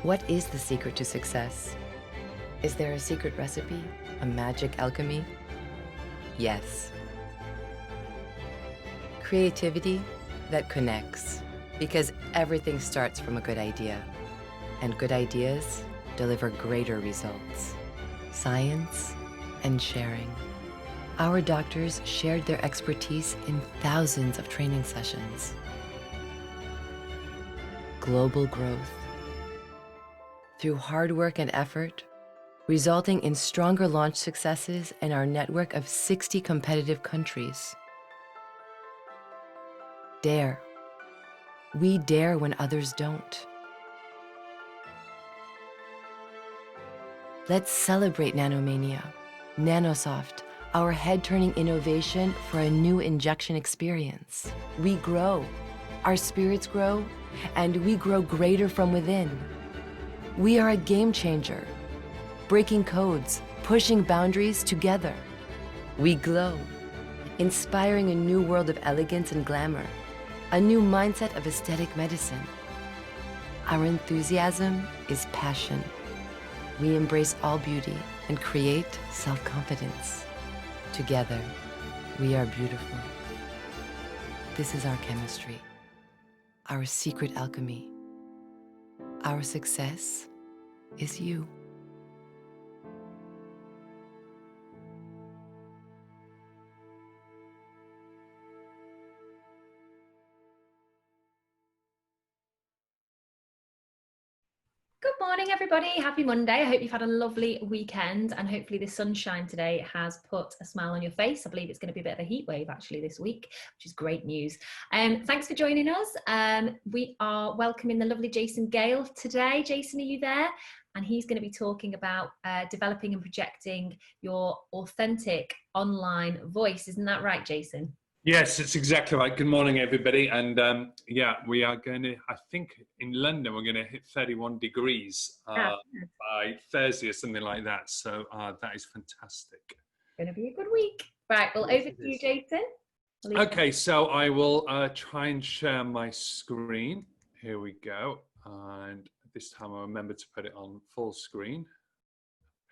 What is the secret to success? Is there a secret recipe? A magic alchemy? Yes. Creativity that connects, because everything starts from a good idea, and good ideas deliver greater results. Science and sharing. Our doctors shared their expertise in thousands of training sessions. Global growth. Through hard work and effort, resulting in stronger launch successes in our network of 60 competitive countries. Dare. We dare when others don't. Let's celebrate Nanomania, Nanosoft, our head-turning innovation for a new injection experience. We grow, our spirits grow, and we grow greater from within. We are a game changer, breaking codes, pushing boundaries together. We glow, inspiring a new world of elegance and glamour, a new mindset of aesthetic medicine. Our enthusiasm is passion. We embrace all beauty and create self-confidence. Together, we are beautiful. This is our chemistry, our secret alchemy. Our success is you. Good morning, everybody. Happy Monday. I hope you've had a lovely weekend, and hopefully the sunshine today has put a smile on your face. I believe it's going to be a bit of a heat wave actually this week, which is great news. Thanks for joining us. We are welcoming the lovely Jason Gale today. Jason, are you there? And he's going to be talking about developing and projecting your authentic online voice. Isn't that right, Jason? Yes, it's exactly right. Good morning, everybody. And yeah, we are going to, I think in London, we're going to hit 31 degrees by Thursday or something like that. So that is fantastic. Going to be a good week. Right, well, over to you, Jason. Okay, so I will try and share my screen. Here we go. And this time I'll remember to put it on full screen.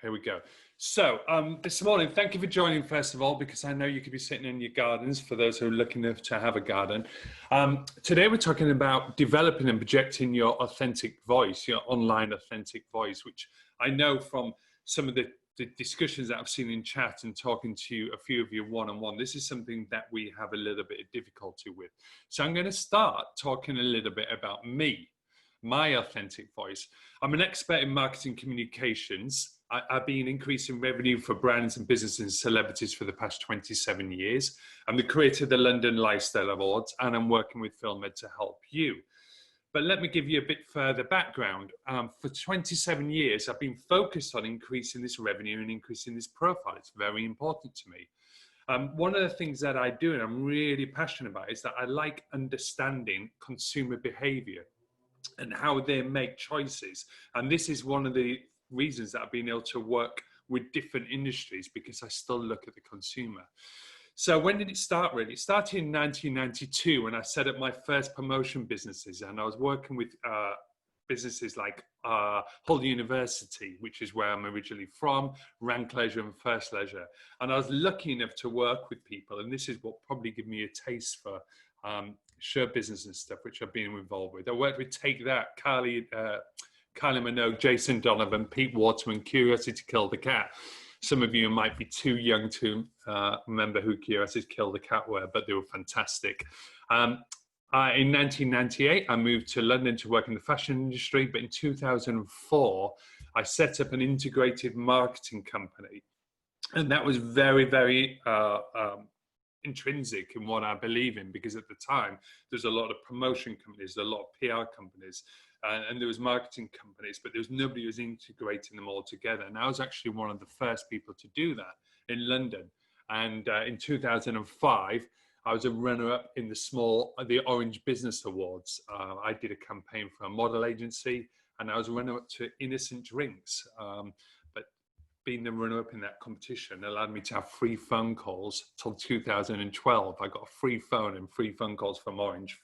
Here we go. So this morning, thank you for joining, first of all, because I know you could be sitting in your gardens for those who are lucky enough to have a garden. Today, we're talking about developing and projecting your authentic voice, your online authentic voice, which I know from some of the discussions that I've seen in chat and talking to a few of you one-on-one, this is something that we have a little bit of difficulty with. So I'm going to start talking a little bit about me, my authentic voice. I'm an expert in marketing communications. I've been increasing revenue for brands and businesses and celebrities for the past 27 years. I'm the creator of the London Lifestyle Awards, and I'm working with FilmEd to help you. But let me give you a bit further background. For 27 years, I've been focused on increasing this revenue and increasing this profile. It's very important to me. One of the things that I do, and I'm really passionate about, is that I like understanding consumer behavior and how they make choices. And this is one of the reasons that I've been able to work with different industries, because I still look at the consumer. So when did it start really? It started in 1992 when I set up my first promotion businesses, and I was working with businesses like Hull University, which is where I'm originally from, Rank Leisure and First Leisure. And I was lucky enough to work with people, and this is what probably gave me a taste for show business and stuff, which I've been involved with. I worked with Take That, Kylie Minogue, Jason Donovan, Pete Waterman, Curiosity Killed the Cat. Some of you might be too young to remember who Curiosity Killed the Cat were, but they were fantastic. In 1998, I moved to London to work in the fashion industry, but in 2004, I set up an integrated marketing company. And that was very, very intrinsic in what I believe in, because at the time, there's a lot of promotion companies, a lot of PR companies, and there was marketing companies, but there was nobody who was integrating them all together. And I was actually one of the first people to do that in London. And in 2005, I was a runner-up in the Orange Business Awards. I did a campaign for a model agency, and I was a runner-up to Innocent Drinks. But being the runner-up in that competition allowed me to have free phone calls till 2012. I got a free phone and free phone calls from Orange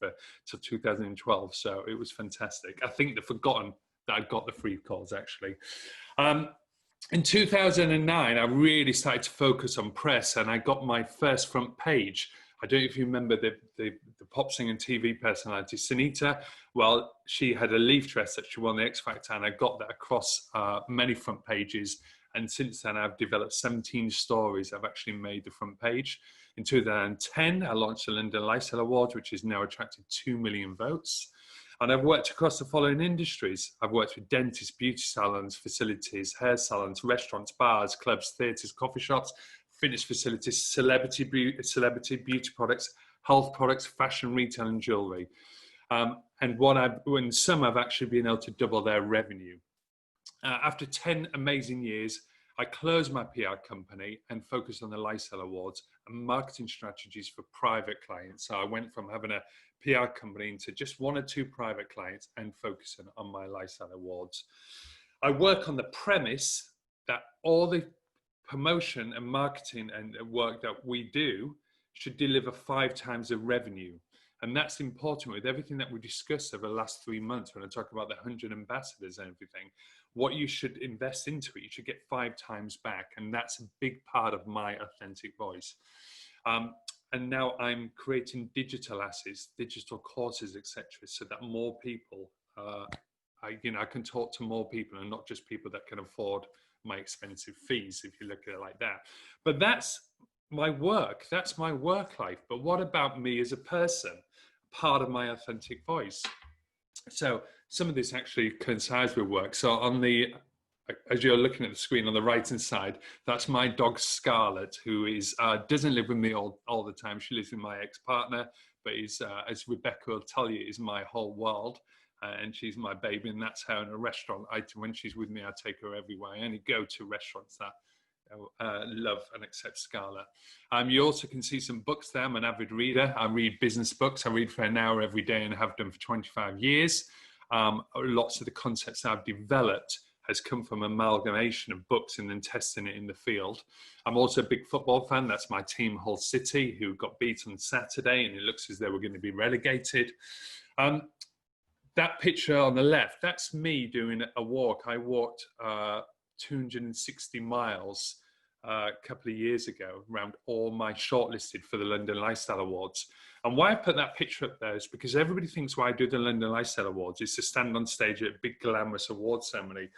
till 2012. So it was fantastic. I think they've forgotten that I got the free calls actually. In 2009, I really started to focus on press, and I got my first front page. I don't know if you remember the pop singer and TV personality, Sunita. Well, she had a leaf dress that she won the X Factor, and I got that across many front pages. And since then, I've developed 17 stories. I've actually made the front page. In 2010, I launched the London Lifestyle Awards, which has now attracted 2 million votes. And I've worked across the following industries. I've worked with dentists, beauty salons, facilities, hair salons, restaurants, bars, clubs, theatres, coffee shops, fitness facilities, celebrity beauty products, health products, fashion, retail, and jewellery. And some have actually been able to double their revenue. After 10 amazing years, I closed my PR company and focused on the Lifestyle Awards and marketing strategies for private clients. So I went from having a PR company into just 1 or 2 private clients and focusing on my Lifestyle Awards. I work on the premise that all the promotion and marketing and work that we do should deliver 5 times the revenue. And that's important with everything that we discussed over the last 3 months when I talk about the 100 ambassadors and everything. What you should invest into it, you should get 5 times back. And that's a big part of my authentic voice. And now I'm creating digital assets, digital courses, etc., so that more people, I can talk to more people and not just people that can afford my expensive fees, if you look at it like that. But that's my work. That's my work life. But what about me as a person? Part of my authentic voice. So some of this actually coincides with work. So on the, as you're looking at the screen on the right hand side, that's my dog Scarlett, who is doesn't live with me all the time. She lives with my ex-partner, but is, as Rebecca will tell you, is my whole world. And she's my baby, and that's her in a restaurant. When she's with me, I take her everywhere. I only go to restaurants that love and accept Scarlett. You also can see some books there. I'm an avid reader. I read business books. I read for an hour every day and have done for 25 years. Lots of the concepts I've developed has come from amalgamation of books and then testing it in the field. I'm also a big football fan. That's my team, Hull City, who got beat on Saturday, and it looks as though we're going to be relegated. That picture on the left, that's me doing a walk. I walked 260 miles a couple of years ago around all my shortlisted for the London Lifestyle Awards. And why I put that picture up there is because everybody thinks why I do the London Lifestyle Awards is to stand on stage at a big glamorous award ceremony.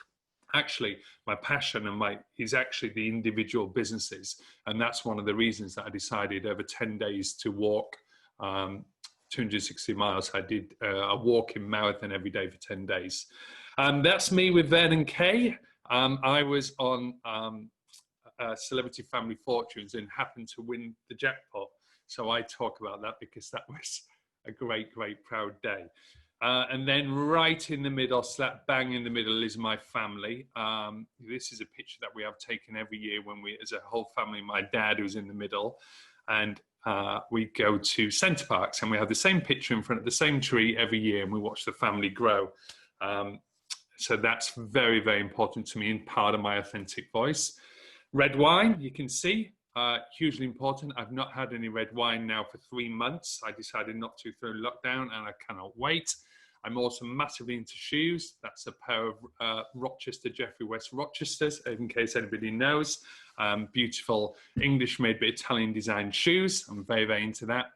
Actually, my passion is actually the individual businesses. And that's one of the reasons that I decided over 10 days to walk 260 miles. I did a walking marathon every day for 10 days. That's me with Vernon Kay. I was on Celebrity Family Fortunes and happened to win the jackpot. So I talk about that because that was a great, great, proud day. And then right in the middle, slap bang in the middle, is my family. This is a picture that we have taken every year when we, as a whole family, my dad who's in the middle, and we go to Centre Parks and we have the same picture in front of the same tree every year, and we watch the family grow. So that's very, very important to me and part of my authentic voice. Red wine, you can see, hugely important. I've not had any red wine now for 3 months. I decided not to through lockdown, and I cannot wait. I'm also massively into shoes. That's a pair of Rochester, Jeffrey West Rochesters, in case anybody knows. Beautiful English-made but Italian designed shoes. I'm very, very into that.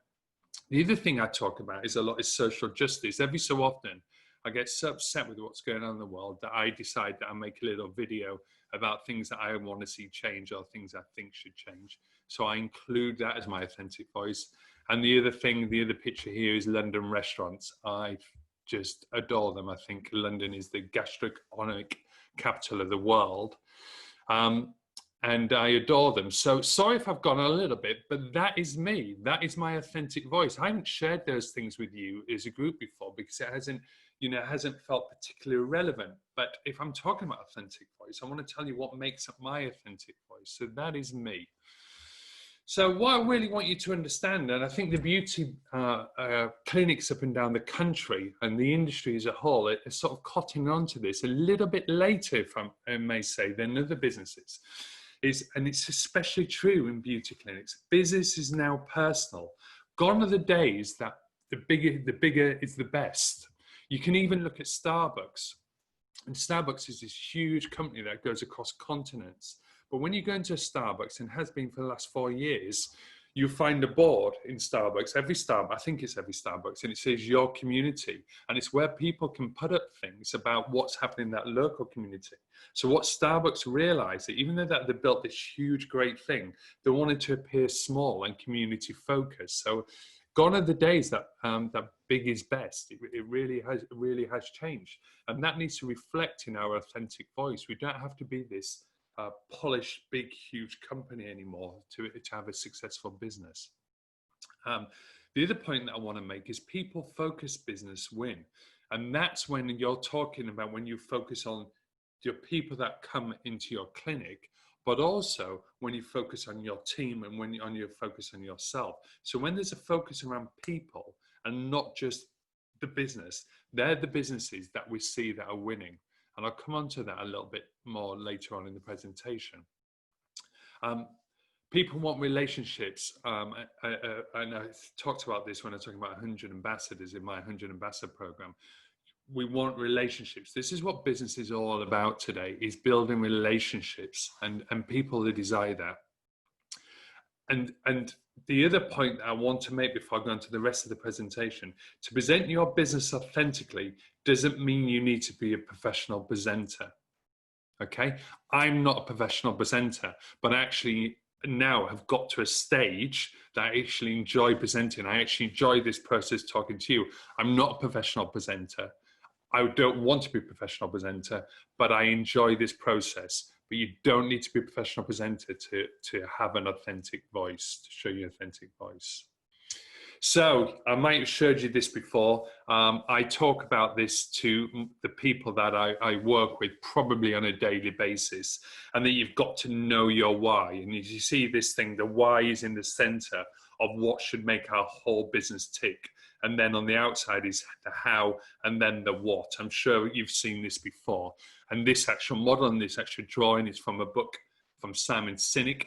The other thing I talk about is social justice. Every so often, I get so upset with what's going on in the world that I decide that I make a little video about things that I want to see change or things I think should change. So I include that as my authentic voice. And the other picture here is London restaurants. I just adore them. I think London is the gastronomic capital of the world. And I adore them. So sorry if I've gone a little bit, but that is me. That is my authentic voice. I haven't shared those things with you as a group before because it hasn't felt particularly relevant. But if I'm talking about authentic voice, I want to tell you what makes up my authentic voice. So that is me. So what I really want you to understand, and I think the beauty clinics up and down the country and the industry as a whole are sort of cotton onto this a little bit later, if I may say, than other businesses. And it's especially true in beauty clinics. Business is now personal. Gone are the days that the bigger is the best. You can even look at Starbucks. And Starbucks is this huge company that goes across continents. But when you go into a Starbucks, and has been for the last 4 years, you find a board in Starbucks, I think it's every Starbucks, and it says your community. And it's where people can put up things about what's happening in that local community. So what Starbucks realized, that even though that they built this huge, great thing, they wanted to appear small and community focused. So gone are the days that that big is best. It really has changed. And that needs to reflect in our authentic voice. We don't have to be this polished, big, huge company anymore to have a successful business. The other point that I want to make is people-focused business win. And that's when you're talking about when you focus on your people that come into your clinic, but also when you focus on your team and when you focus on yourself. So when there's a focus around people and not just the business, they're the businesses that we see that are winning. And I'll come on to that a little bit more later on in the presentation. People want relationships. And I talked about this when I was talking about 100 ambassadors in my 100 ambassador program. We want relationships. This is what business is all about today, is building relationships, and people that desire that. And the other point that I want to make before I go on to the rest of the presentation, to present your business authentically doesn't mean you need to be a professional presenter. Okay, I'm not a professional presenter, but actually now have got to a stage that I actually enjoy presenting. I actually enjoy this process talking to you. I'm not a professional presenter. I don't want to be a professional presenter, but I enjoy this process. But you don't need to be a professional presenter to have an authentic voice, to show your authentic voice. So I might have showed you this before. I talk about this to the people that I work with probably on a daily basis, and that you've got to know your why. And as you see this thing, the why is in the center of what should make our whole business tick. And then on the outside is the how, and then the what. I'm sure you've seen this before. And this actual model and this actual drawing is from a book from Simon Sinek.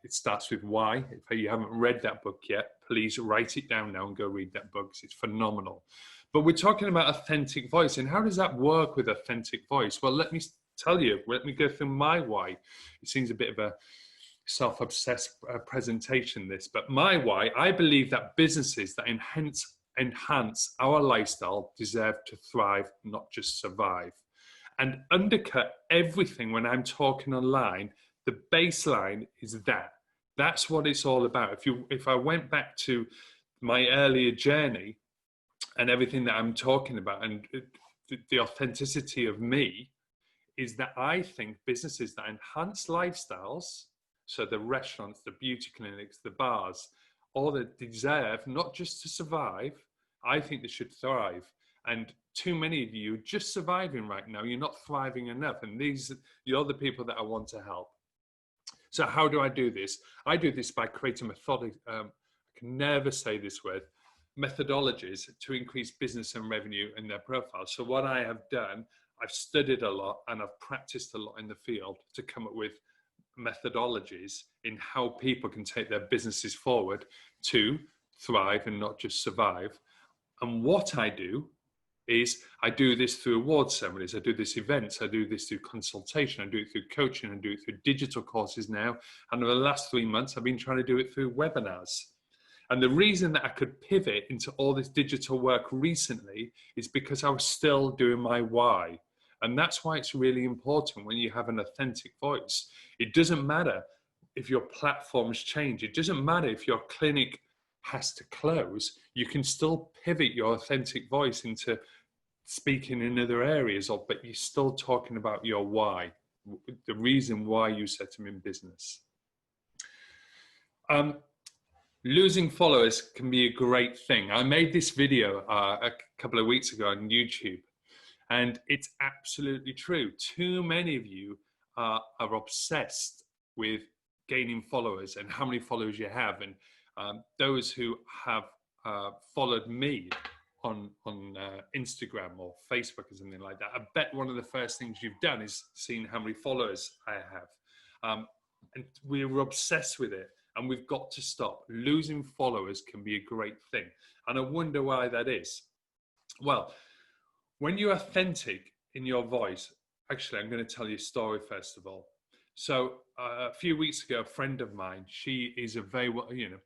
It starts with why. If you haven't read that book yet, please write it down now and go read that book. It's phenomenal. But we're talking about authentic voice. And how does that work with authentic voice? Well, let me tell you, let me go through my why. It seems a bit of a self-obsessed presentation, this, but my why, I believe that businesses that enhance our lifestyle deserve to thrive, not just survive. And undercut everything when I'm talking online, the baseline is that. That's what it's all about. If I went back to my earlier journey and everything that I'm talking about, and the authenticity of me, is that I think businesses that enhance lifestyles, so the restaurants, the beauty clinics, the bars, all that deserve not just to survive, I think they should thrive. And too many of you are just surviving right now. You're not thriving enough. And you're the people that I want to help. So how do I do this? I do this by creating I can never say this word, methodologies to increase business and revenue in their profile. So what I have done, I've studied a lot and I've practiced a lot in the field to come up with methodologies in how people can take their businesses forward to thrive and not just survive. And what I do is I do this through award ceremonies, I do this events, I do this through consultation, I do it through coaching, I do it through digital courses now. And over the last 3 months, I've been trying to do it through webinars. And the reason that I could pivot into all this digital work recently is because I was still doing my why. And that's why it's really important when you have an authentic voice. It doesn't matter if your platforms change. It doesn't matter if your clinic has to close. You can still pivot your authentic voice into speaking in other areas, but you're still talking about your why, the reason why you set them in business. Losing followers can be a great thing. I made this video a couple of weeks ago on YouTube, and it's absolutely true. Too many of you are obsessed with gaining followers and how many followers you have. And those who have followed me on Instagram or Facebook or something like that, I bet one of the first things you've done is seen how many followers I have. And we're obsessed with it, and we've got to stop. Losing followers can be a great thing. And I wonder why that is. Well, when you're authentic in your voice. Actually, I'm going to tell you a story first of all. So a few weeks ago, a friend of mine, she is a very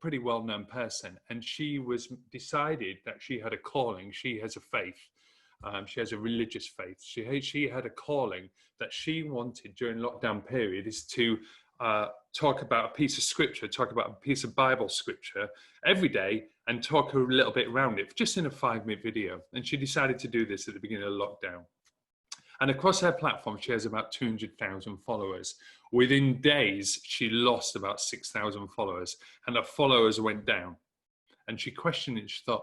pretty well-known person, and she was decided that she had a calling. She has a faith. She has a religious faith. She had a calling that she wanted during lockdown period is to talk about a piece of scripture, talk about a piece of Bible scripture every day, and talk a little bit around it, just in a 5-minute video. And she decided to do this at the beginning of lockdown. And across her platform, she has about 200,000 followers. Within days, she lost about 6,000 followers, and her followers went down. And she questioned it. She thought,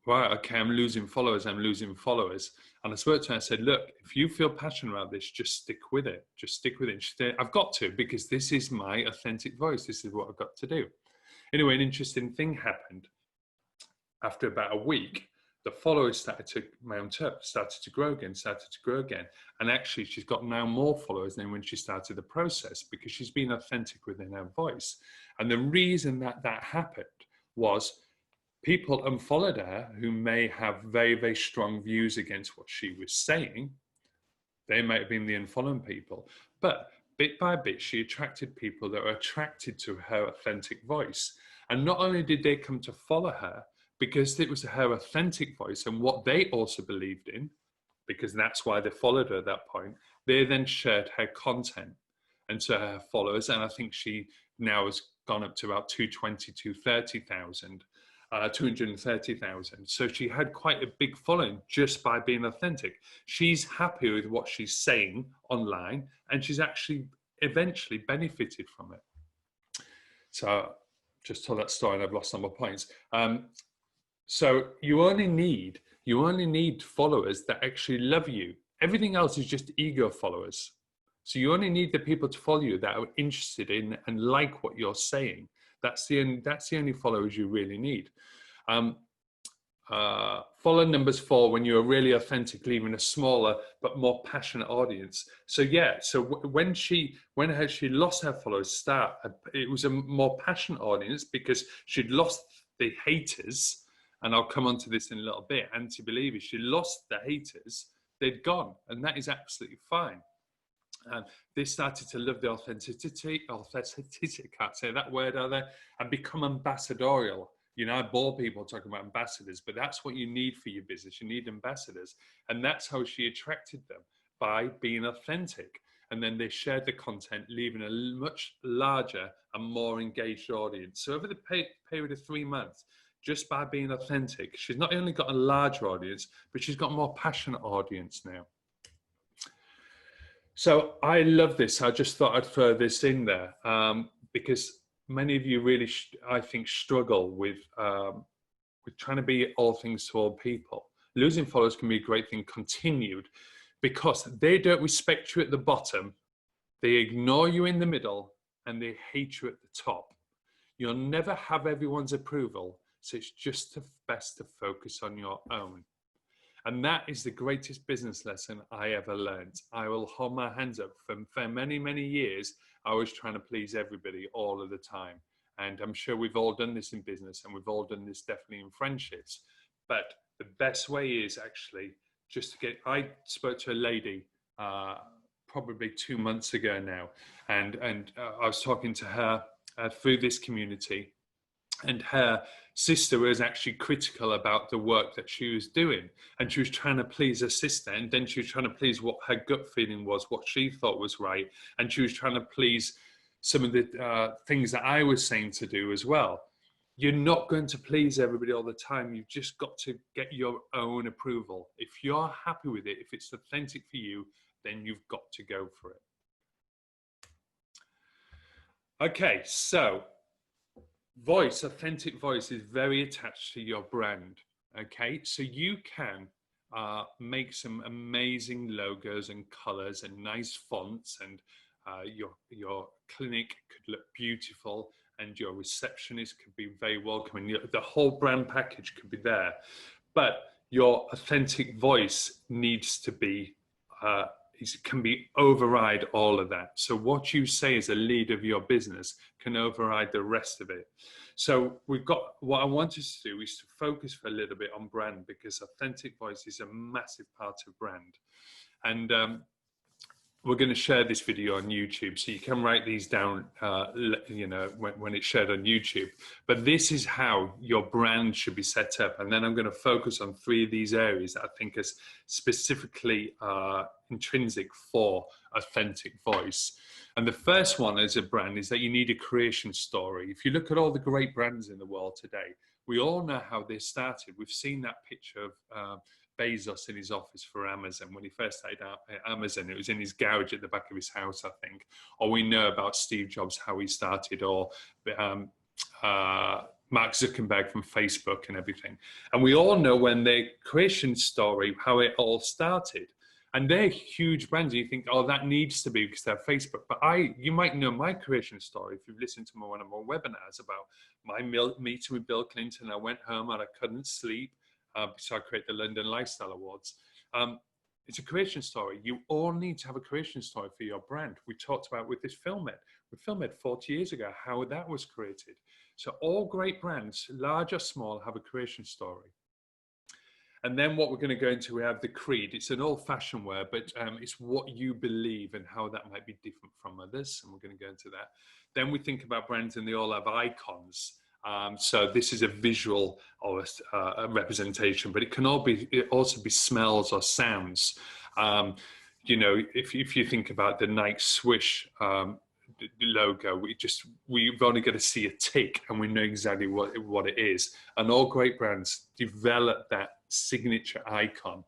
right, okay, I'm losing followers. And I spoke to her and I said, look, if you feel passionate about this, just stick with it. Just stick with it. And she said, I've got to, because this is my authentic voice. This is what I've got to do. Anyway, an interesting thing happened. After about a week, the followers started to mount up, started to grow again. And actually, she's got now more followers than when she started the process, because she's been authentic within her voice. And the reason that happened was people unfollowed her who may have very, very strong views against what she was saying. They might have been the unfollowing people. But bit by bit, she attracted people that were attracted to her authentic voice. And not only did they come to follow her, because it was her authentic voice and what they also believed in, because that's why they followed her at that point, they then shared her content and to her followers. And I think she now has gone up to about 230,000. So she had quite a big following just by being authentic. She's happy with what she's saying online, and she's actually eventually benefited from it. So just tell that story, and I've lost some more points. So you only need followers that actually love you. Everything else is just ego followers. So you only need the people to follow you that are interested in and like what you're saying. That's the only followers you really need. Follow numbers 4 when you're really authentic, leaving a smaller but more passionate audience. So yeah, so when she lost her followers, it was a more passionate audience because she'd lost the haters. And I'll come on to this in a little bit, anti-believers. She lost the haters, they'd gone, and that is absolutely fine. They started to love the authenticity, I can't say that word, are there, and become ambassadorial. You know, I bore people talking about ambassadors, but that's what you need for your business. You need ambassadors. And that's how she attracted them, by being authentic. And then they shared the content, leaving a much larger and more engaged audience. So over the period of 3 months, just by being authentic, she's not only got a larger audience, but she's got a more passionate audience now. So I love this. I just thought I'd throw this in there because many of you really, I think, struggle with trying to be all things to all people. Losing followers can be a great thing continued, because they don't respect you at the bottom, they ignore you in the middle, and they hate you at the top. You'll never have everyone's approval. So it's just best to focus on your own. And that is the greatest business lesson I ever learned. I will hold my hands up. For many, many years, I was trying to please everybody all of the time. And I'm sure we've all done this in business, and we've all done this definitely in friendships. But the best way is actually just to I spoke to a lady probably 2 months ago now. And I was talking to her through this community. And her sister was actually critical about the work that she was doing. And she was trying to please her sister. And then she was trying to please what her gut feeling was, what she thought was right. And she was trying to please some of the things that I was saying to do as well. You're not going to please everybody all the time. You've just got to get your own approval. If you're happy with it, if it's authentic for you, then you've got to go for it. Okay, so authentic voice is very attached to your brand. Okay, so you can make some amazing logos and colors and nice fonts, and your clinic could look beautiful, and your receptionist could be very welcoming. The whole brand package could be there, but your authentic voice needs to be can be override all of that. So what you say as a leader of your business can override the rest of it. So what I want us to do is to focus for a little bit on brand, because authentic voice is a massive part of brand. And we're going to share this video on YouTube, so you can write these down, when it's shared on YouTube. But this is how your brand should be set up. And then I'm going to focus on 3 of these areas that I think is specifically intrinsic for authentic voice. And the first one as a brand is that you need a creation story. If you look at all the great brands in the world today, we all know how they started. We've seen that picture of Bezos in his office for Amazon. When he first started out at Amazon, it was in his garage at the back of his house, I think. Or we know about Steve Jobs, how he started, or Mark Zuckerberg from Facebook and everything. And we all know when their creation story, how it all started. And they're huge brands. And you think, oh, that needs to be because they're Facebook. But you might know my creation story if you've listened to one of my webinars about my meeting with Bill Clinton. I went home and I couldn't sleep. So I create the London Lifestyle Awards. It's a creation story. You all need to have a creation story for your brand. We talked about with this FilmEd. With FilmEd 40 years ago, how that was created. So all great brands, large or small, have a creation story. And then what we're going to go into, we have the creed. It's an old-fashioned word, but it's what you believe and how that might be different from others. And we're going to go into that. Then we think about brands and they all have icons. So this is a visual or a representation, but it can also be smells or sounds. If you think about the Nike Swish logo, we've only got to see a tick and we know exactly what it is. And all great brands develop that signature icon.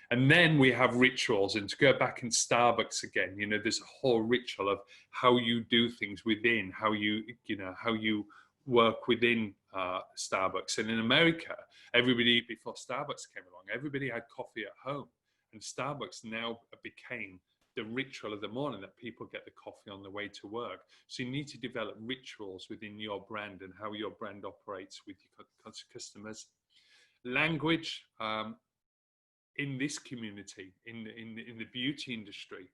And then we have rituals, and to go back in Starbucks again, there's a whole ritual of how you do things within, how you work within Starbucks. And in America, everybody, before Starbucks came along, everybody had coffee at home. And Starbucks now became the ritual of the morning that people get the coffee on the way to work. So you need to develop rituals within your brand and how your brand operates with your customers. Language, in this community, in the beauty industry,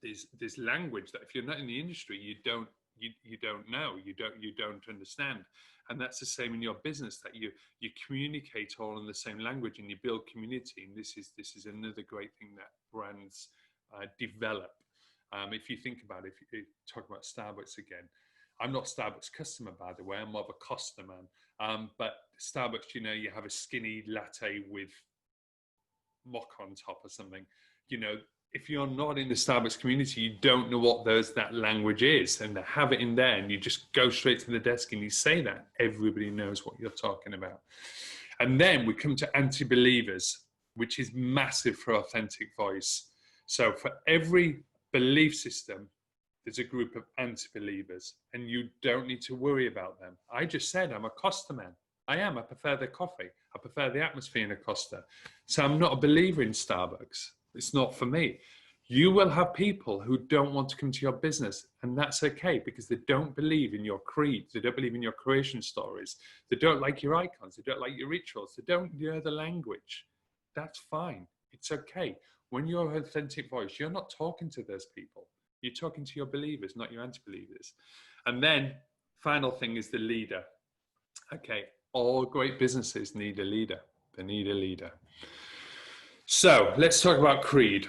there's language that if you're not in the industry, you don't know, you don't understand. And that's the same in your business, that you communicate all in the same language and you build community. And this is another great thing that brands develop. If you think about it, if you talk about Starbucks again, I'm not Starbucks customer, by the way, I'm more of a customer. But Starbucks, you have a skinny latte with mocha on top or something. If you're not in the Starbucks community, you don't know what that language is, and they have it in there, and you just go straight to the desk and you say that. Everybody knows what you're talking about. And then we come to anti-believers, which is massive for authentic voice. So for every belief system, there's a group of anti-believers, and you don't need to worry about them. I just said I'm a Costa man. I prefer their coffee. I prefer the atmosphere in a Costa. So I'm not a believer in Starbucks. It's not for me. You will have people who don't want to come to your business, and that's okay, because they don't believe in your creed. They don't believe in your creation stories. They don't like your icons. They don't like your rituals. They don't know the language. That's fine. It's okay. When you're an authentic voice, you're not talking to those people. You're talking to your believers, not your anti-believers. And then final thing is the leader. Okay, all great businesses need a leader. They need a leader. So let's talk about creed.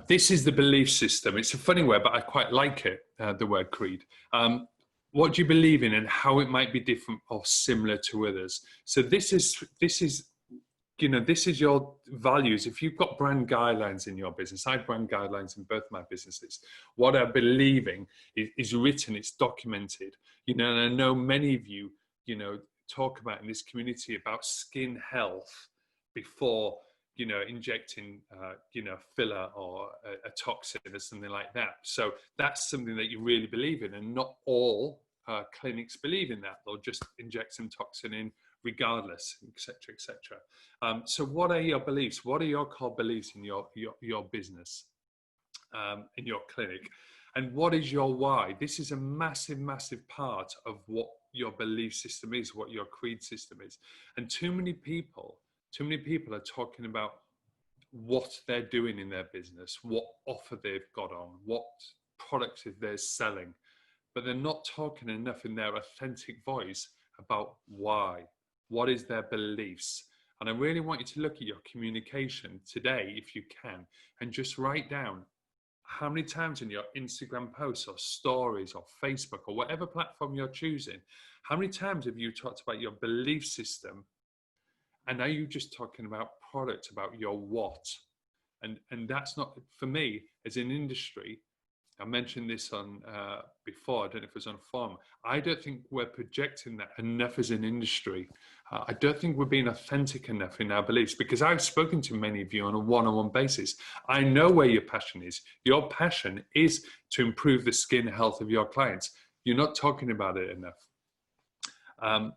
This is the belief system. It's a funny word, but I quite like it, the word creed. What do you believe in and how it might be different or similar to others? So this is your values. If you've got brand guidelines in your business, I have brand guidelines in both my businesses. What I'm believing is written, it's documented. And I know many of you, talk about in this community about skin health before, injecting, filler or a toxin or something like that. So that's something that you really believe in, and not all clinics believe in that. They'll just inject some toxin in regardless, etc., etc. So what are your beliefs? What are your core beliefs in your business, in your clinic? And what is your why? This is a massive, massive part of what your belief system is, what your creed system is. And too many people are talking about what they're doing in their business, what offer they've got on, what products they're selling, but they're not talking enough in their authentic voice about why, what is their beliefs. And I really want you to look at your communication today, if you can, and just write down how many times in your Instagram posts or stories or Facebook or whatever platform you're choosing, how many times have you talked about your belief system? And are you just talking about product, about your what? And that's not, for me, as an industry, I mentioned this on before, I don't know if it was on a forum, I don't think we're projecting that enough as an industry. I don't think we're being authentic enough in our beliefs, because I've spoken to many of you on a one-on-one basis. I know where your passion is. Your passion is to improve the skin health of your clients. You're not talking about it enough.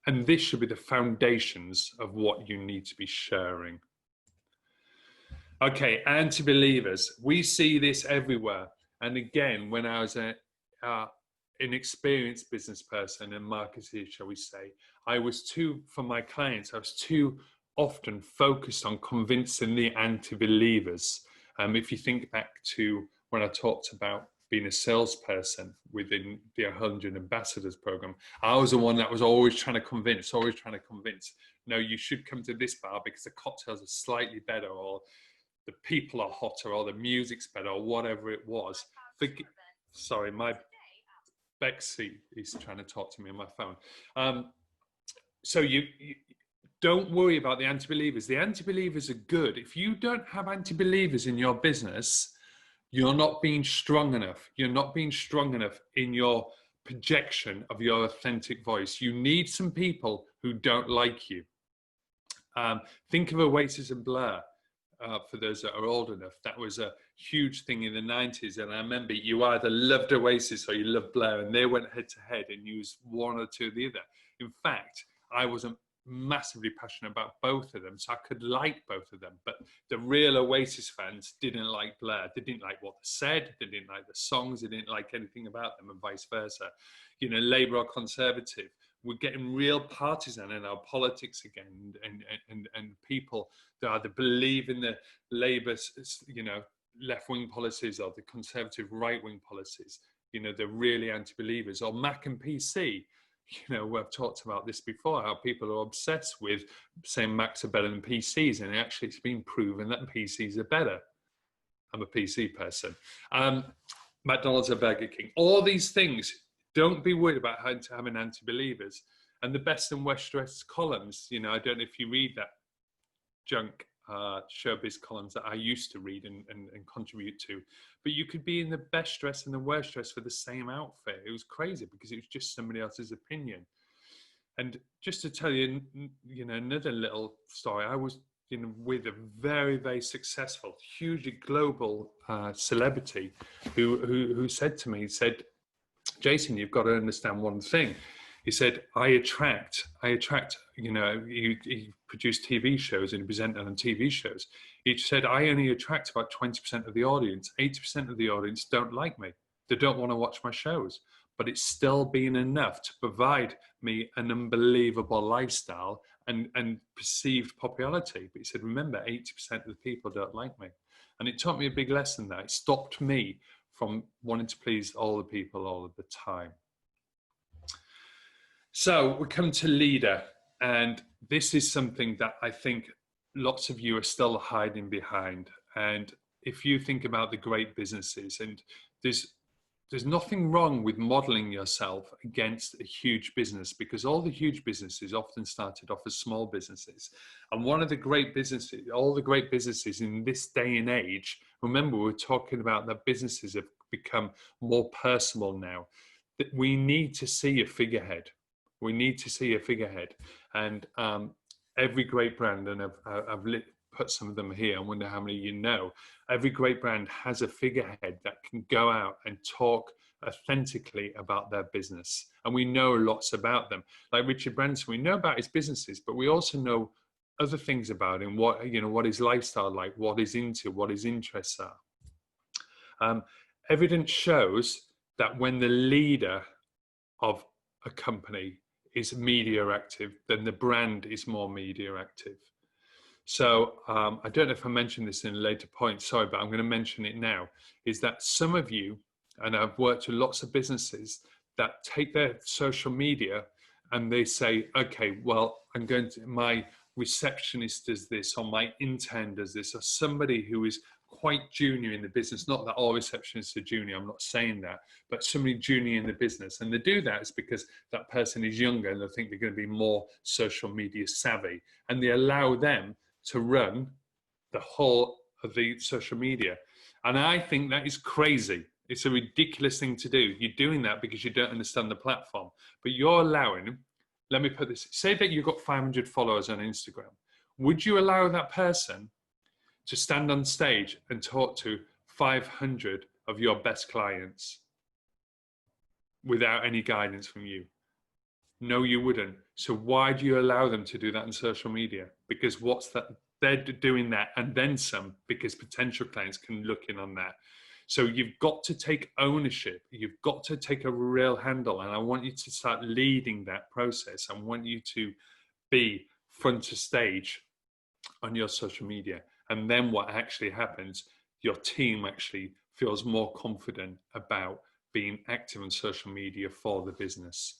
And this should be the foundations of what you need to be sharing. Okay, anti-believers. We see this everywhere. And again, when I was an experienced business person and marketer, shall we say, for my clients, I was too often focused on convincing the anti-believers. If you think back to when I talked about being a salesperson within the 100 Ambassadors program, I was the one that was always trying to convince, no, you should come to this bar because the cocktails are slightly better, or the people are hotter, or the music's better, or whatever it was. Sorry, my Bexy is trying to talk to me on my phone. So you don't worry about the anti-believers. The anti-believers are good. If you don't have anti-believers in your business, you're not being strong enough. You're not being strong enough in your projection of your authentic voice. You need some people who don't like you. Think of Oasis and Blur. For those that are old enough, that was a huge thing in the 90s. And I remember you either loved Oasis or you loved Blur, and they went head to head and you was one or two of the other. In fact, I wasn't massively passionate about both of them, so I could like both of them. But the real Oasis fans didn't like Blur. They didn't like what they said. They didn't like the songs. They didn't like anything about them, and vice versa. You know, Labour or Conservative. We're getting real partisan in our politics again, and people that either believe in the Labour, you know, left-wing policies or the Conservative right-wing policies. You know, they're really anti-believers. Or Mac and PC. You know, we've talked about this before, how people are obsessed with saying Macs are better than PCs, and actually it's been proven that PCs are better. I'm a PC person. McDonald's or Burger King. All these things, don't be worried about having anti-believers. And the best and worst dressed columns, you know, I don't know if you read that junk showbiz columns that I used to read and contribute to, but you could be in the best dress and the worst dress for the same outfit. It was crazy because it was just somebody else's opinion. And just to tell you, you know, another little story, I was, you know, with a very, very successful, hugely global celebrity who said to me, he said, Jason, you've got to understand one thing. He said, I attract, you know, he produced TV shows and he presented on TV shows. He said, I only attract about 20% of the audience. 80% of the audience don't like me. They don't want to watch my shows. But it's still been enough to provide me an unbelievable lifestyle and perceived popularity. But he said, remember, 80% of the people don't like me. And it taught me a big lesson there. It stopped me from wanting to please all the people all of the time. So we come to leader, and this is something that I think lots of you are still hiding behind. And if you think about the great businesses, and there's nothing wrong with modeling yourself against a huge business, because all the huge businesses often started off as small businesses. And one of the great businesses, all the great businesses in this day and age, remember we're talking about that businesses have become more personal now, that we need to see a figurehead. We need to see a figurehead. And every great brand, and I've put some of them here, I wonder how many you know, every great brand has a figurehead that can go out and talk authentically about their business. And we know lots about them. Like Richard Branson, we know about his businesses, but we also know other things about him, what, you know, what his lifestyle like, what he's into, what his interests are. Evidence shows that when the leader of a company is media active, then the brand is more media active. So I don't know if I mentioned this in a later point, sorry, but I'm going to mention it now, is that some of you, and I've worked with lots of businesses that take their social media and they say, okay, well, my receptionist does this, or my intern does this, or somebody who is quite junior in the business. Not that all receptionists are junior, I'm not saying that, but somebody junior in the business. And they do that is because that person is younger and they think they're going to be more social media savvy. And they allow them to run the whole of the social media. And I think that is crazy. It's a ridiculous thing to do. You're doing that because you don't understand the platform. But you're allowing, let me put this, say that you've got 500 followers on Instagram. Would you allow that person to stand on stage and talk to 500 of your best clients without any guidance from you? No, you wouldn't. So why do you allow them to do that on social media? Because what's that? They're doing that and then some, because potential clients can look in on that. So you've got to take ownership. You've got to take a real handle. And I want you to start leading that process. I want you to be front of stage on your social media. And then what actually happens, your team actually feels more confident about being active on social media for the business.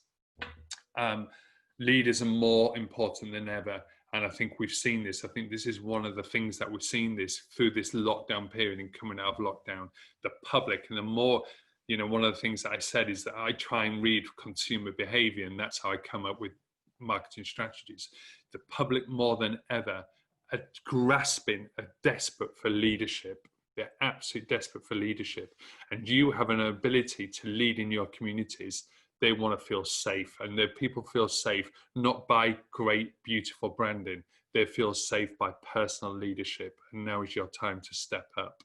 Leaders are more important than ever. And I think we've seen this. I think this is one of the things that we've seen this through this lockdown period and coming out of lockdown, the public. And the more, one of the things that I said is that I try and read consumer behavior, and that's how I come up with marketing strategies. The public more than ever are grasping, are desperate for leadership. They're absolutely desperate for leadership. And you have an ability to lead in your communities. They want to feel safe, and the people feel safe not by great, beautiful branding. They feel safe by personal leadership. And now is your time to step up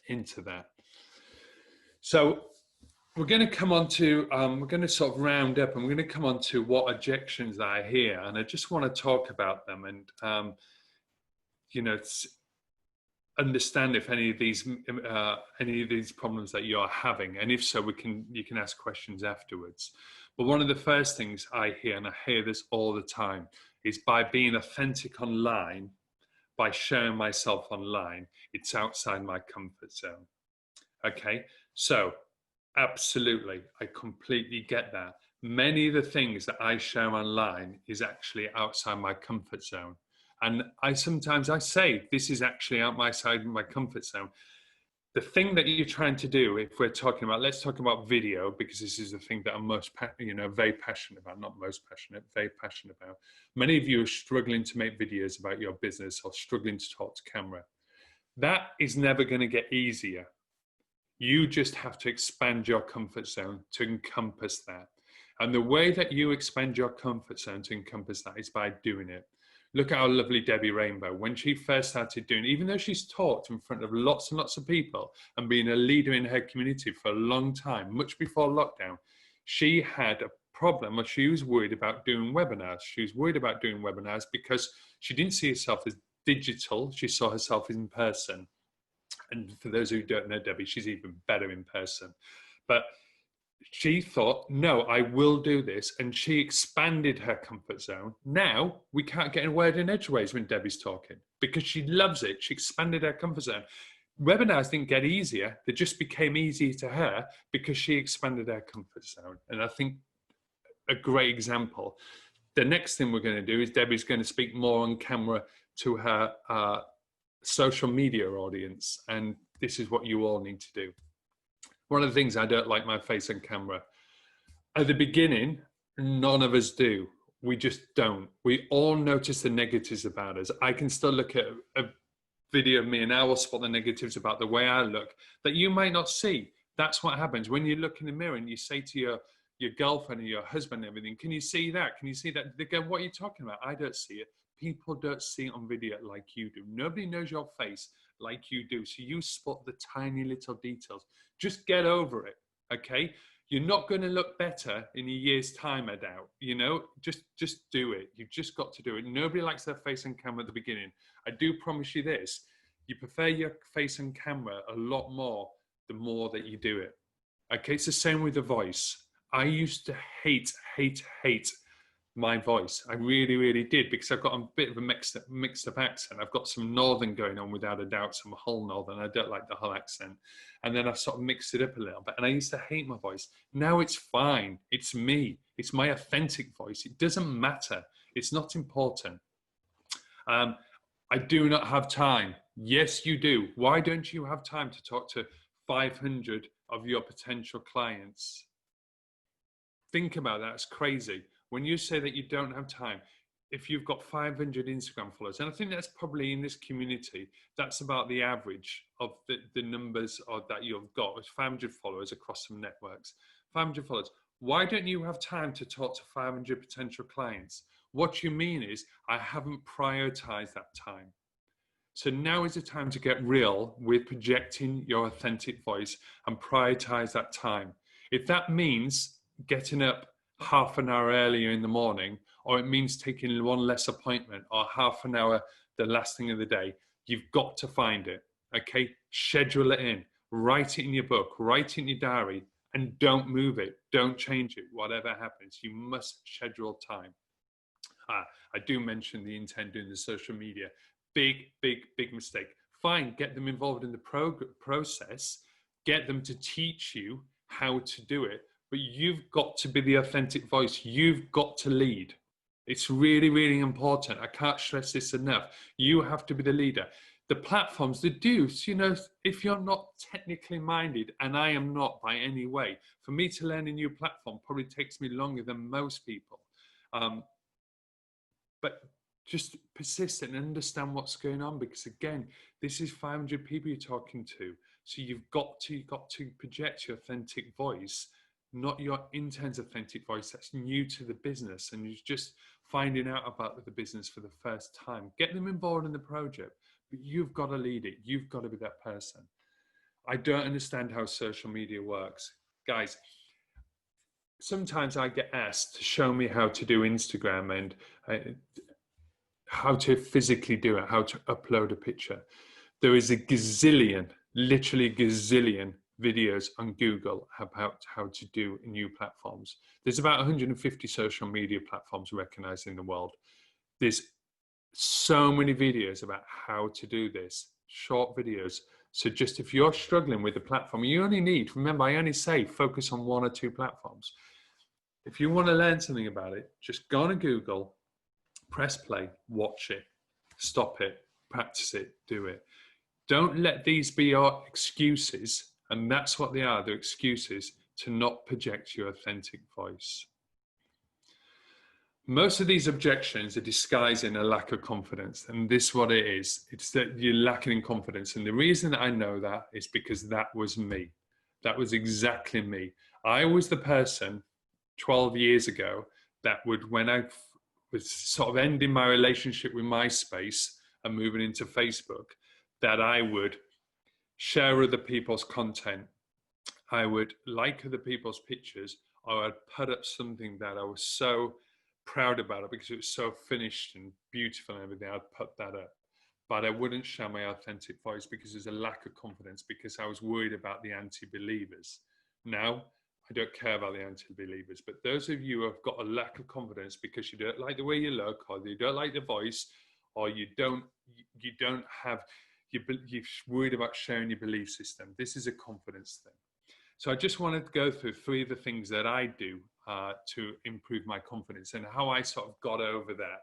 into that. So we're going to come on to, we're going to sort of round up, and we're going to come on to what objections I hear. And I just want to talk about them and, understand if any of these problems that you're having, and if so, you can ask questions afterwards. But one of the first things I hear, and I hear this all the time, is by being authentic online, by sharing myself online, it's outside my comfort zone. Okay, so absolutely, I completely get that. Many of the things that I share online is actually outside my comfort zone. And I sometimes say, this is actually outside my comfort zone. The thing that you're trying to do, if we're talking about, let's talk about video, because this is the thing that I'm very passionate about, not most passionate, very passionate about. Many of you are struggling to make videos about your business or struggling to talk to camera. That is never going to get easier. You just have to expand your comfort zone to encompass that. And the way that you expand your comfort zone to encompass that is by doing it. Look at our lovely Debbie Rainbow. When she first started doing it, even though she's talked in front of lots and lots of people and been a leader in her community for a long time, much before lockdown, she had a problem, or she was worried about doing webinars. She was worried about doing webinars because she didn't see herself as digital. She saw herself in person. And for those who don't know Debbie, she's even better in person. But she thought, no, I will do this. And she expanded her comfort zone. Now we can't get a word in edgeways when Debbie's talking because she loves it. She expanded her comfort zone. Webinars didn't get easier. They just became easier to her because she expanded her comfort zone. And I think a great example. The next thing we're going to do is Debbie's going to speak more on camera to her social media audience. And this is what you all need to do. One of the things I don't like my face on camera. At the beginning, none of us do. We just don't. We all notice the negatives about us. I can still look at a video of me and I will spot the negatives about the way I look that you might not see. That's what happens when you look in the mirror and you say to your girlfriend or your husband and everything, can you see that? Can you see that? They go, what are you talking about? I don't see it. People don't see it on video like you do. Nobody knows your face like you do. So you spot the tiny little details. Just get over it, okay? You're not going to look better in a year's time, I doubt. Just do it. You've just got to do it. Nobody likes their face on camera at the beginning. I do promise you this. You prefer your face on camera a lot more the more that you do it. Okay, it's the same with the voice. I used to hate my voice. I really, really did, because I've got a bit of a mixed up accent. I've got some Northern going on, without a doubt, some Hull Northern. I don't like the Hull accent. And then I've sort of mixed it up a little bit. And I used to hate my voice. Now it's fine. It's me. It's my authentic voice. It doesn't matter. It's not important. I do not have time. Yes, you do. Why don't you have time to talk to 500 of your potential clients? Think about that. It's crazy. When you say that you don't have time, if you've got 500 Instagram followers, and I think that's probably in this community, that's about the average of the numbers that you've got, is 500 followers across some networks. 500 followers. Why don't you have time to talk to 500 potential clients? What you mean is, I haven't prioritized that time. So now is the time to get real with projecting your authentic voice and prioritize that time. If that means getting up half an hour earlier in the morning, or it means taking one less appointment, or half an hour the last thing of the day, you've got to find it, okay? Schedule it in, write it in your book, write it in your diary, and don't move it, don't change it, whatever happens. You must schedule time. I do mention the intent doing the social media. Big mistake. Fine, get them involved in the process, get them to teach you how to do it, but you've got to be the authentic voice. You've got to lead. It's really, really important. I can't stress this enough. You have to be the leader. The platforms, the dudes, you know, if you're not technically minded, and I am not by any way, for me to learn a new platform probably takes me longer than most people. But just persist and understand what's going on, because again, this is 500 people you're talking to. So you've got to project your authentic voice, not your intense authentic voice that's new to the business and you're just finding out about the business for the first time. Get them involved in the project, but you've got to lead it. You've got to be that person. I don't understand how social media works. Guys, sometimes I get asked to show me how to do Instagram and how to physically do it, how to upload a picture. There is a gazillion, literally gazillion videos on Google about how to do new platforms. There's about 150 social media platforms recognized in the world. There's so many videos about how to do this, short videos. So just if you're struggling with the platform, you only need, remember, I only say focus on 1 or 2 platforms. If you want to learn something about it, just go on Google, press play, watch it, stop it, practice it, do it. Don't let these be your excuses, and that's what they are, they're excuses to not project your authentic voice. Most of these objections are disguising a lack of confidence, and this is what it is. It's that you're lacking in confidence, and the reason that I know that is because that was me. That was exactly me. I was the person 12 years ago that would, when I was sort of ending my relationship with MySpace and moving into Facebook, that I would share other people's content. I would like other people's pictures, or I'd put up something that I was so proud about it because it was so finished and beautiful and everything. I'd put that up, but I wouldn't share my authentic voice because there's a lack of confidence, because I was worried about the anti-believers. Now, I don't care about the anti-believers, but those of you who have got a lack of confidence because you don't like the way you look, or you don't like the voice, or you're worried about sharing your belief system. This is a confidence thing. So I just wanted to go through 3 of the things that I do to improve my confidence and how I sort of got over that.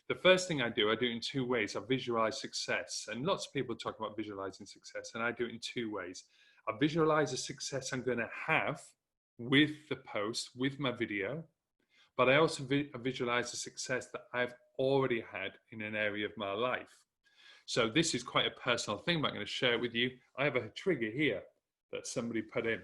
The first thing I do it in 2 ways. I visualize success, and lots of people talk about visualizing success, and I do it in 2 ways. I visualize the success I'm going to have with the post, with my video, but I also visualize the success that I've already had in an area of my life. So this is quite a personal thing, but I'm going to share it with you. I have a trigger here that somebody put in.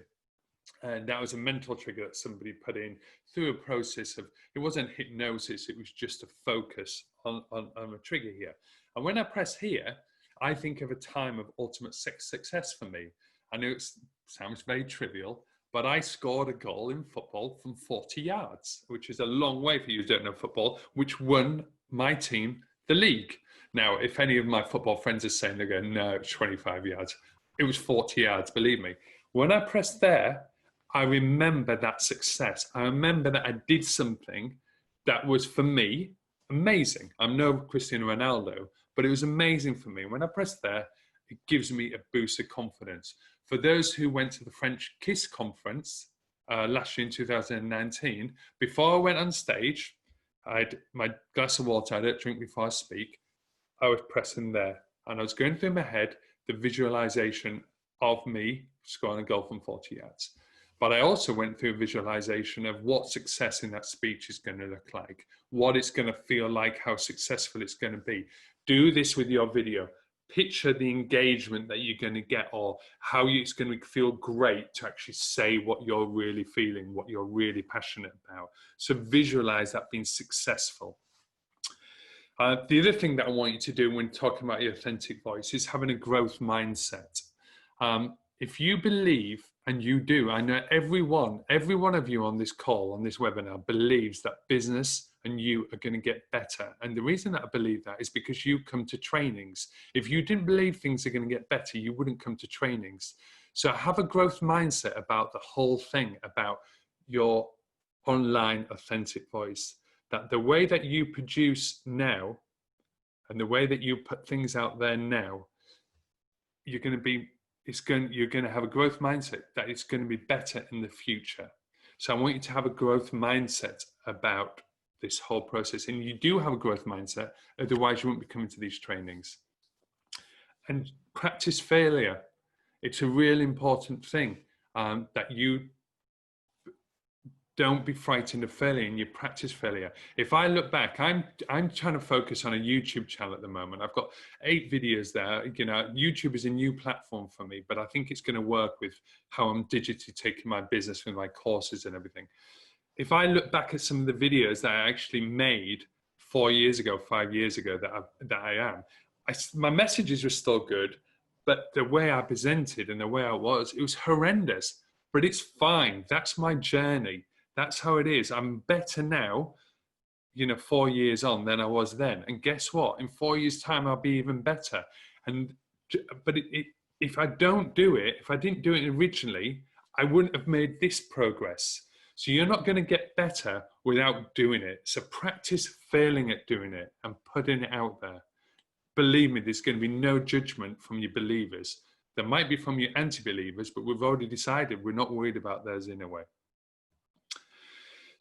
And that was a mental trigger that somebody put in through a process of, it wasn't hypnosis, it was just a focus on a trigger here. And when I press here, I think of a time of ultimate success for me. I know it sounds very trivial, but I scored a goal in football from 40 yards, which is a long way for you who don't know football, which won my team the league. Now, if any of my football friends are saying, they're going, no, it's 25 yards. It was 40 yards, believe me. When I pressed there, I remember that success. I remember that I did something that was for me amazing. I'm no Cristiano Ronaldo, but it was amazing for me. When I press there, it gives me a boost of confidence. For those who went to the French Kiss conference last year in 2019, before I went on stage, I had my glass of water, I don't drink before I speak. I was pressing there and I was going through my head the visualization of me scoring a goal from 40 yards. But I also went through a visualization of what success in that speech is going to look like, what it's going to feel like, how successful it's going to be. Do this with your video. Picture the engagement that you're going to get, or how it's going to feel great to actually say what you're really feeling, what you're really passionate about. So visualize that being successful. The other thing that I want you to do when talking about your authentic voice is having a growth mindset. If you believe, and you do, I know every one of you on this call, on this webinar, believes that business and you are going to get better. And the reason that I believe that is because you come to trainings. If you didn't believe things are going to get better, you wouldn't come to trainings. So have a growth mindset about the whole thing, about your online authentic voice. That the way that you produce now and the way that you put things out there now, you're going to have a growth mindset that it's going to be better in the future. So I want you to have a growth mindset about this whole process. And you do have a growth mindset, otherwise you won't be coming to these trainings. And practice failure. It's a really important thing that you don't be frightened of failure and you practice failure. If I look back, I'm trying to focus on a YouTube channel at the moment. I've got 8 videos there. You know, YouTube is a new platform for me, but I think it's going to work with how I'm digitally taking my business with my courses and everything. If I look back at some of the videos that I actually made 4 years ago, 5 years ago, my messages were still good, but the way I presented and the way it was horrendous. But it's fine. That's my journey. That's how it is. I'm better now, 4 years on than I was then. And guess what? In 4 years' time, I'll be even better. But if I didn't do it originally, I wouldn't have made this progress. So you're not going to get better without doing it. So practice failing at doing it and putting it out there. Believe me, there's going to be no judgment from your believers. There might be from your anti-believers, but we've already decided we're not worried about theirs in a way.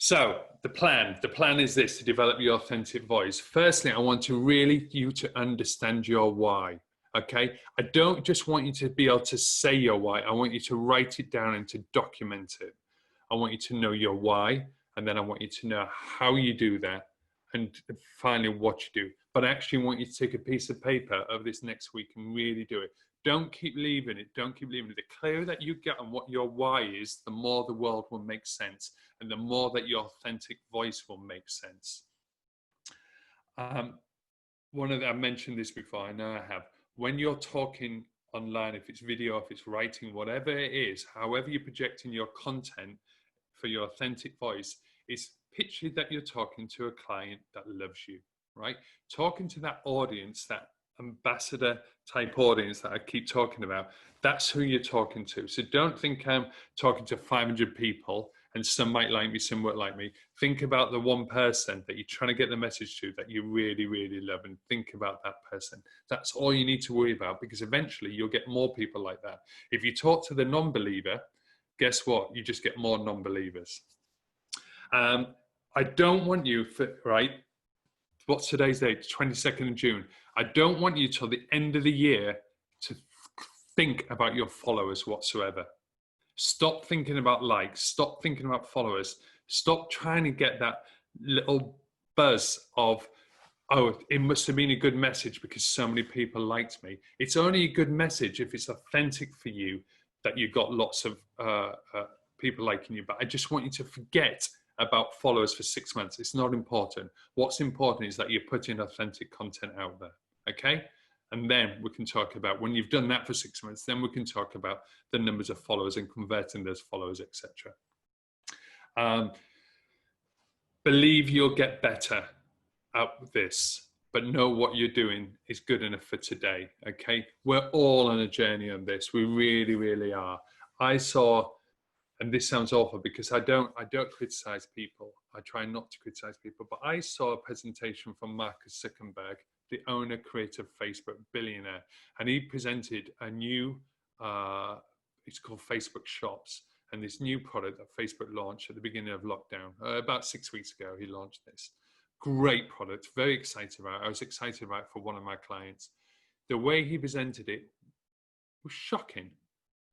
So the plan is this: to develop your authentic voice. Firstly, I want you to understand your why. Okay, I don't just want you to be able to say your why. I want you to write it down and to document it. I want you to know your why, and then I want you to know how you do that, and finally what you do. But I actually want you to take a piece of paper over this next week and really do it. Don't keep leaving it. Don't keep leaving it. The clearer that you get on what your why is, the more the world will make sense, and the more that your authentic voice will make sense. I mentioned this before. I know I have. When you're talking online, if it's video, if it's writing, whatever it is, however you're projecting your content for your authentic voice, is picture that you're talking to a client that loves you, right? Talking to that audience, that ambassador type audience that I keep talking about, that's who you're talking to. So don't think I'm talking to 500 people and some might like me, some won't like me. Think about the one person that you're trying to get the message to that you really, really love, and think about that person. That's all you need to worry about, because eventually you'll get more people like that. If you talk to the non-believer, guess what? You just get more non-believers. I don't want you, what's today's date? 22nd of June. I don't want you till the end of the year to think about your followers whatsoever. Stop thinking about likes. Stop thinking about followers. Stop trying to get that little buzz of, oh, it must have been a good message because so many people liked me. It's only a good message if it's authentic for you, that you've got lots of people liking you. But I just want you to forget about followers for 6 months. It's not important. What's important is that you're putting authentic content out there, okay? And then we can talk about, when you've done that for 6 months, then we can talk about the numbers of followers and converting those followers, etc. Believe you'll get better at this, but know what you're doing is good enough for today, okay? We're all on a journey on this. We really, really are. I saw and this sounds awful because I don't criticize people. I try not to criticize people, but I saw a presentation from Marcus Zuckerberg, the owner, creator of Facebook, billionaire, and he presented a new, it's called Facebook Shops, and this new product that Facebook launched at the beginning of lockdown. About 6 weeks ago, he launched this. Great product, very excited about it. I was excited about it for one of my clients. The way he presented it was shocking,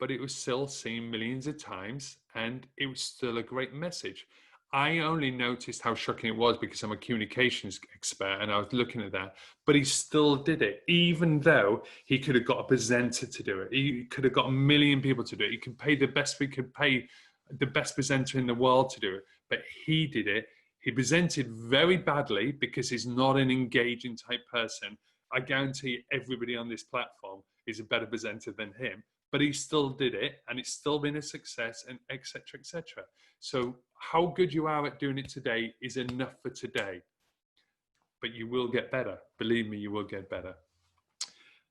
but it was still seen millions of times, and it was still a great message. I only noticed how shocking it was because I'm a communications expert and I was looking at that, but he still did it, even though he could have got a presenter to do it. He could have got 1 million people to do it. He could pay the best, we could pay the best presenter in the world to do it, but he did it. He presented very badly because he's not an engaging type person. I guarantee everybody on this platform is a better presenter than him, but he still did it, and it's still been a success, and etc., etc. So how good you are at doing it today is enough for today, but you will get better. Believe me, you will get better.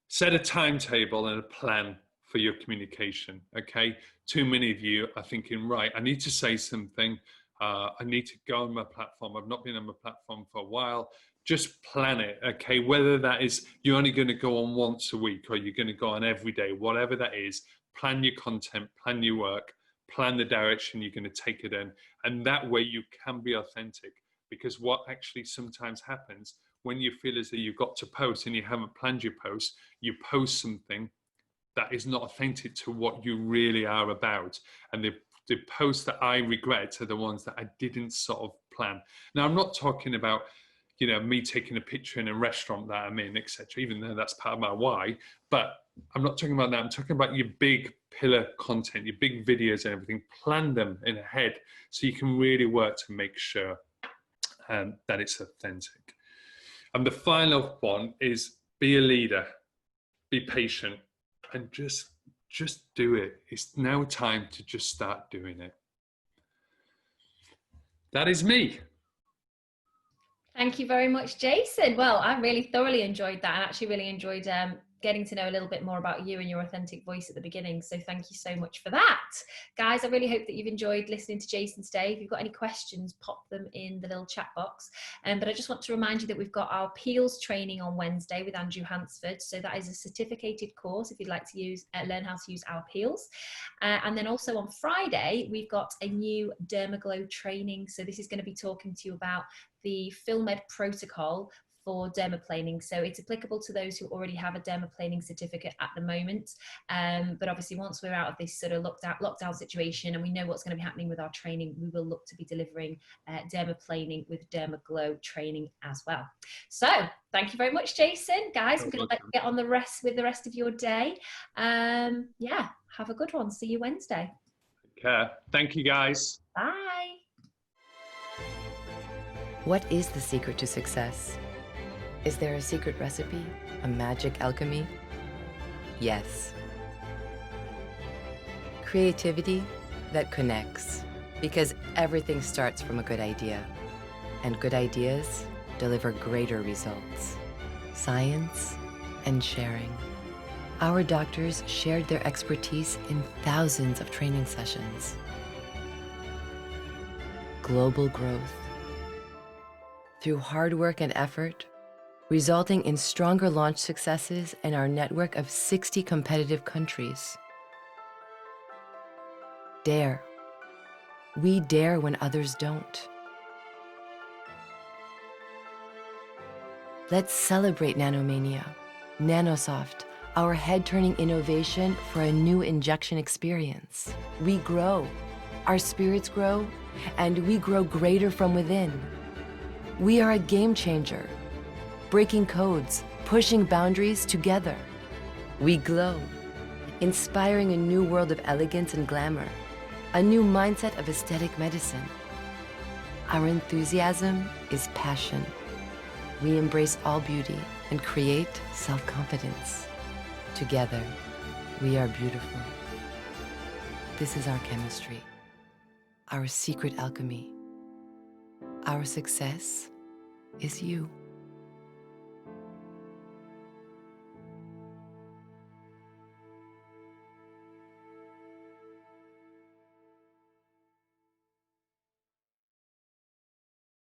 Set a timetable and a plan for your communication, okay? Too many of you are thinking, right, I need to say something. I need to go on my platform. I've not been on my platform for a while. Just plan it, okay? Whether that is you're only going to go on once a week or you're going to go on every day, whatever that is, plan your content, plan your work, plan the direction you're going to take it in. And that way you can be authentic, because what actually sometimes happens when you feel as though you've got to post and you haven't planned your post, you post something that is not authentic to what you really are about. And the posts that I regret are the ones that I didn't sort of plan. Now, I'm not talking about, you know, me taking a picture in a restaurant that I'm in, etc., even though that's part of my why, but I'm not talking about that. I'm talking about your big pillar content, your big videos and everything. Plan them in ahead so you can really work to make sure that it's authentic. And the final one is be a leader, be patient, and just do it. It's now time to just start doing it. That is me. Thank you very much, Jason. Well, I really thoroughly enjoyed that, and actually really enjoyed getting to know a little bit more about you and your authentic voice at the beginning. So thank you so much for that. Guys, I really hope that you've enjoyed listening to Jason today. If you've got any questions, pop them in the little chat box. But I just want to remind you that we've got our peels training on Wednesday with Andrew Hansford. So that is a certificated course if you'd like to learn how to use our peels. And then also on Friday, we've got a new Dermaglow training. So this is going to be talking to you about the PhilMed protocol for dermaplaning. So it's applicable to those who already have a dermaplaning certificate at the moment. But obviously once we're out of this sort of lockdown situation and we know what's going to be happening with our training, we will look to be delivering dermaplaning with Dermaglow training as well. So thank you very much, Jason. Guys, I'm going to let you get on with the rest of your day. Yeah, have a good one. See you Wednesday. Take care. Thank you, guys. Bye. What is the secret to success? Is there a secret recipe? A magic alchemy? Yes. Creativity that connects, because everything starts from a good idea, and good ideas deliver greater results. Science and sharing. Our doctors shared their expertise in thousands of training sessions. Global growth. Through hard work and effort, resulting in stronger launch successes in our network of 60 competitive countries. Dare. We dare when others don't. Let's celebrate Nanomania, Nanosoft, our head-turning innovation for a new injection experience. We grow, our spirits grow, and we grow greater from within. We are a game changer, breaking codes, pushing boundaries together. We glow, inspiring a new world of elegance and glamour, a new mindset of aesthetic medicine. Our enthusiasm is passion. We embrace all beauty and create self-confidence. Together, we are beautiful. This is our chemistry, our secret alchemy. Our success is you.